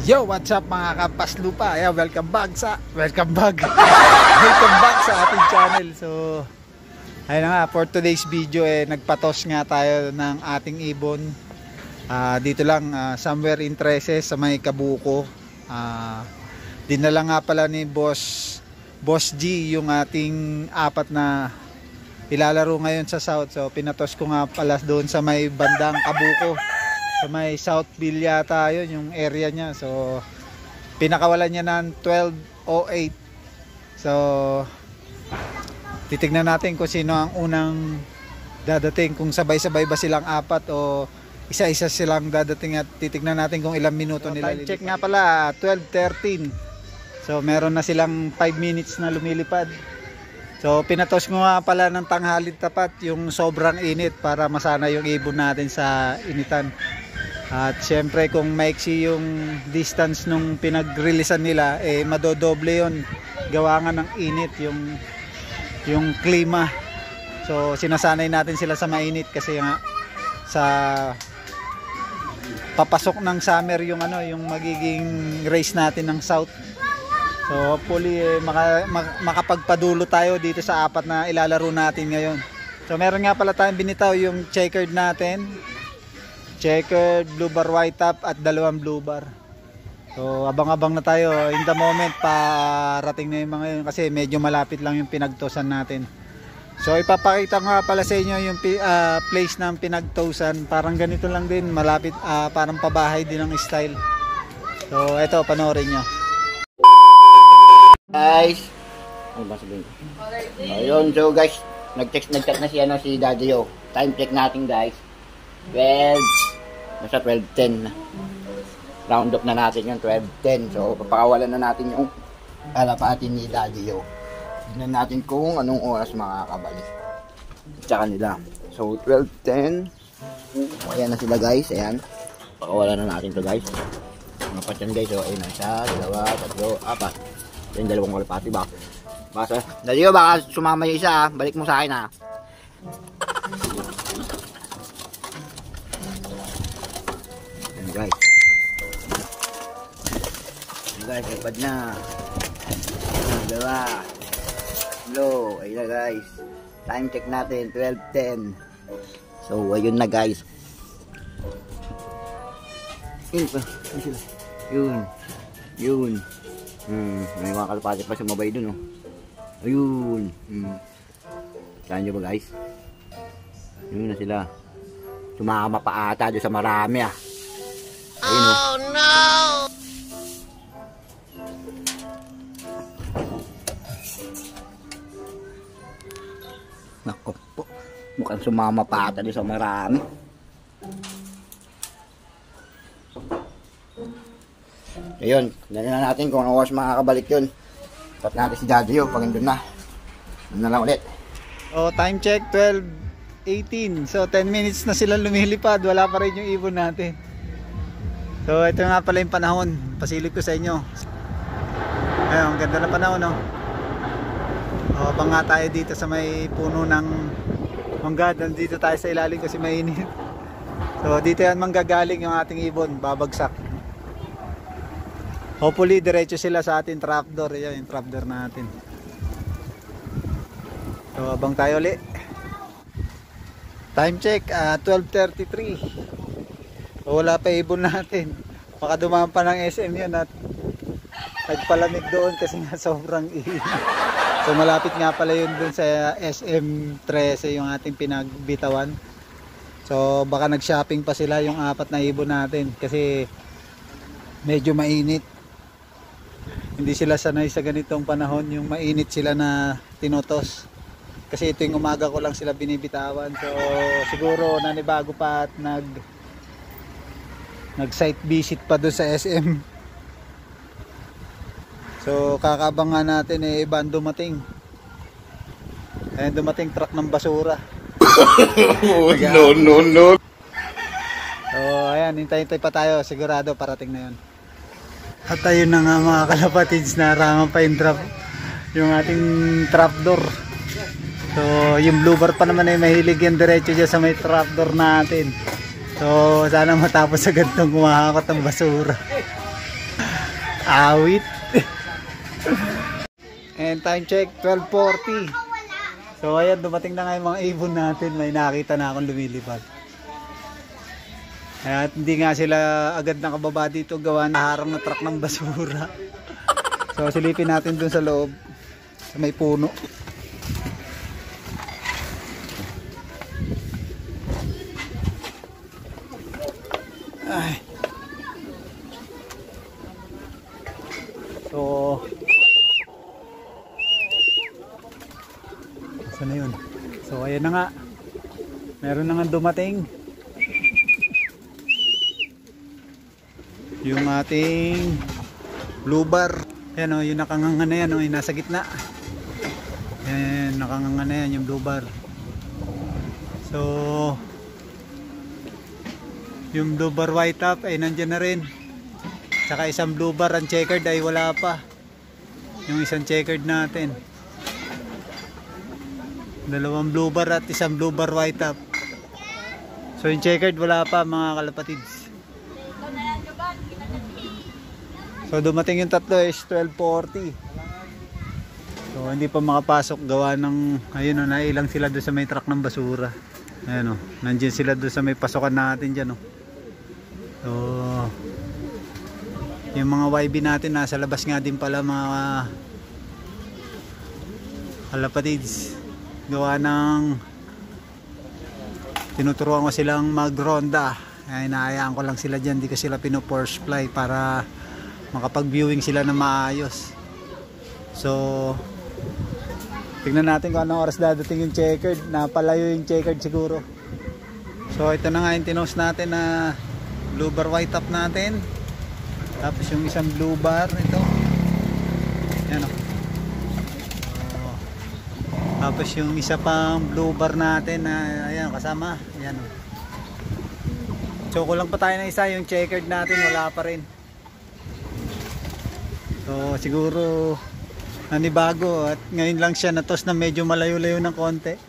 Yo, what's up mga kapaslupa? Welcome back welcome back sa ating channel. So, ayun na nga, for today's video nagpatos nga tayo ng ating ibon. Dito lang, somewhere in Trece sa may Kabuko. Dinala nga pala ni Boss G yung ating apat na ilalaro ngayon sa South. So, pinatos ko nga pala doon sa may bandang Kabuko. So may Southville yata yun yung area niya. So pinakawalan niya ng 12:08. So titignan natin kung sino ang unang dadating, kung sabay-sabay ba silang apat o isa-isa silang dadating, at titignan natin kung ilang minuto nila. Time check nga pala 12:13. So meron na silang 5 minutes na lumilipad. So pinatos ko nga pala ng tanghaling tapat yung sobrang init para masana yung ibon natin sa initan. At syempre kung maiksi yung distance nung pinag-releasean nila, madodoble yun, gawa nga ng init yung klima. So sinasanay natin sila sa mainit kasi nga sa papasok ng summer yung yung magiging race natin ng South. So hopefully makapagpadulo tayo dito sa apat na ilalaro natin ngayon. So meron nga pala tayong binitaw yung checkered natin, checkered, blue bar white top at dalawang blue bar. So abang-abang na tayo. In the moment parating na yung mga yun kasi medyo malapit lang yung pinagtosan natin. So ipapakita ko nga pala sa inyo yung place ng pinagtosan. Parang ganito lang din, malapit, parang pabahay din ang style. So eto, panoorin nyo guys. Ano ba sabihin ko? Ayun, so guys, nag-chat na si Daddy O. Time check natin guys, 12:10. Round up na natin yung 12:10. So papakawalan na natin yung kalapati ni Daddy O. Tignan natin kung anong oras makakabalik tsaka nila. So 12:10. Ayan na sila guys. Ayan, pakawalan na natin to guys. Mga patyan guys. So ayun na, 1, 2, 3, 4. Yung dalawang kalapati ba? Basta Daddy O, baka sumama yung isa. Balik mo sa akin ha. Guys, ipad na. Dalawa. Hello, ayun na guys. Time check natin 12:10. So ayun na guys. Yun. May mga kalapati pa sumabay dun oh. Ayun. Saan nyo ba guys? Yun na sila. Sumama pa ata doon sa marami ah. Ayun, oh no! Nako po, mukhang sumama pa ata doon sa marami. Ayun, dali na natin kung anong oras makakabalik yun. Tapos natin si Daddy O pag andun na. Ano na lang ulit. So time check 12:18. So 10 minutes na sila lumilipad, wala pa rin yung ibon natin. So ito nga pala yung panahon, pasilip ko sa inyo. Ayun, ang ganda na panahon no. Habang nga tayo dito sa may puno ng mangga, dito tayo sa ilalim kasi mainit. So dito yan manggagaling yung ating ibon, babagsak. Hopefully diretso sila sa ating trapdoor. Yan yung trapdoor natin. So abang tayo ulit. Time check 12:33. Wala pa ibon natin. Baka dumaan pa ng SM yun at nagpalamig doon kasi nga sobrang init. So malapit nga pala yun doon sa SM Trece yung ating pinagbitawan. So baka nag-shopping pa sila yung apat na ibon natin kasi medyo mainit. Hindi sila sanay sa ganitong panahon, yung mainit sila na tinutos. Kasi ito yung umaga ko lang sila binibitawan. So siguro nanibago pa at nag-site visit pa doon sa SM. So kakabangan natin iba ang dumating. Ayan, dumating truck ng basura. No. So ayan, hintay-hintay pa tayo. Sigurado parating na yun. At ayun na nga mga kalapatids, narangan pa yung ating trapdoor. So yung blue bar pa naman mahilig yan diretso dyan sa may trapdoor natin. So sana matapos sa gantong kumahakot ng basura. Awit. And time check, 12:40. So ayan, dumating na nga yung mga ibon natin. May nakita na akong lumilipad. At hindi nga sila agad nakababa dito, gawa na harang na truck ng basura. So silipin natin dun sa loob, sa may puno. Ay. So saan na yun? So ayan na nga, meron na nga dumating yung ating blue bar. Ayan o, yung nakanganga na yan o, yung nasa gitna. Ayan, nakanganga na yan yung blue bar. So yung blue bar white top ay nandyan na rin. Tsaka isang blue bar ang checkered ay wala pa. Yung isang checkered natin. Dalawang blue bar at isang blue bar white top. So yung checkered wala pa mga kalapatids. So dumating yung tatlo is 12:40. So hindi pa makapasok gawa ng ayun o, nailang sila doon sa may truck ng basura. Ayan o, nandiyan sila doon sa may pasokan natin dyan o. So yung mga YB natin nasa labas nga din pala mga kalapatids. Gawa ng tinuturuan ko silang mag-ronda. Ay, naayaan ko lang sila dyan, di ko sila pino-force fly para makapag-viewing sila na maayos. So tignan natin kung anong oras dadating yung checkered. Napalayo yung checkered siguro. So ito na nga yung tinos natin na blue bar white top natin. Tapos yung isang blue bar ito. Yan o. Tapos yung isa pang blue bar natin na ayan kasama. Ayan o. So kulang pa tayo na isa, yung checkered natin wala pa rin. So siguro nanibago at ngayon lang siya natos na medyo malayo-layo ng konti.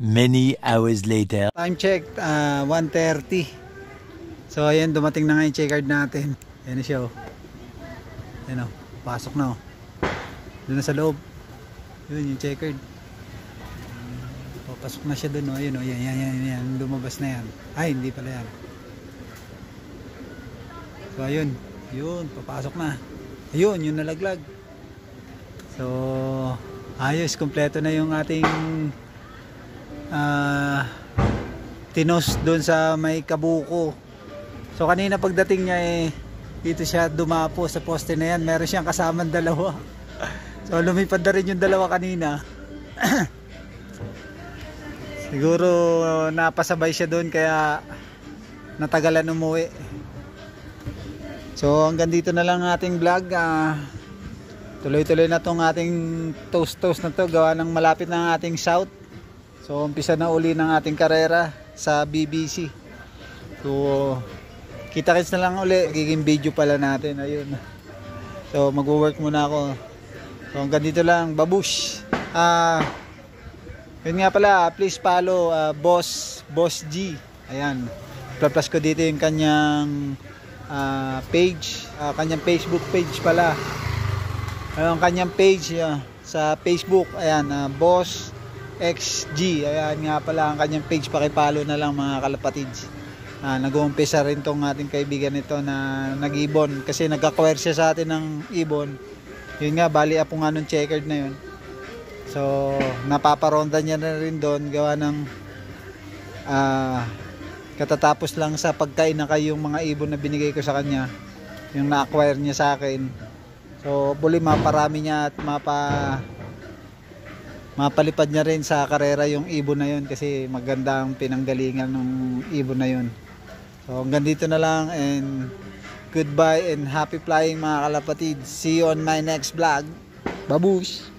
Many hours later. Time check 1:30. So ayan, dumating na nga yung checkered natin. Ayan na siya oh. Ayan oh, pasok na oh. Doon na sa loob. Yun yung checkered. Pasok na siya doon oh. Ayun oh, yan, lumabas na yan. Ay, hindi pala yan. So ayun, yun, papasok na. Ayun, yung nalaglag. So ayos, kompleto na yung ating tinos doon sa may kabuko. So kanina pagdating niya dito siya dumapo sa poste na yan. Meron siyang kasamang dalawa. So lumipad na rin yung dalawa kanina. Siguro napasabay siya doon kaya natagalan umuwi. So hanggang dito na lang ating vlog. Tuloy-tuloy na tong ating toast na to, gawa ng malapit na ang ating south. So umpisa na uli ng ating karera sa BBC. So kita-kits na lang uli, giging video pala natin. Ayun. So magwo-work muna ako. So hanggang dito lang, babush. Yun nga pala, please follow Boss G. Ayan. Plus ko dito yung kanyang page, kanyang Facebook page pala. Ang kanyang page sa Facebook, ayan, Boss XG. Ayan nga pala ang kanyang page, paki-follow na lang mga kalapatids. Nag-uumpisa rin tong ating kaibigan nito na nag-ibon kasi nag-acquire siya sa atin ng ibon. Yun nga, bali apo nga nung checkered na yun. So napaparonda niya na rin doon, gawa ng katatapos lang sa pagkain na kayong mga ibon na binigay ko sa kanya, yung na-acquire niya sa akin. So buli maparami niya at mapalipad niya rin sa karera yung ibon na yun kasi maganda ang pinanggalingan ng ibon na yun. So hanggang dito na lang and goodbye and happy flying mga kalapatid. See you on my next vlog. Babush!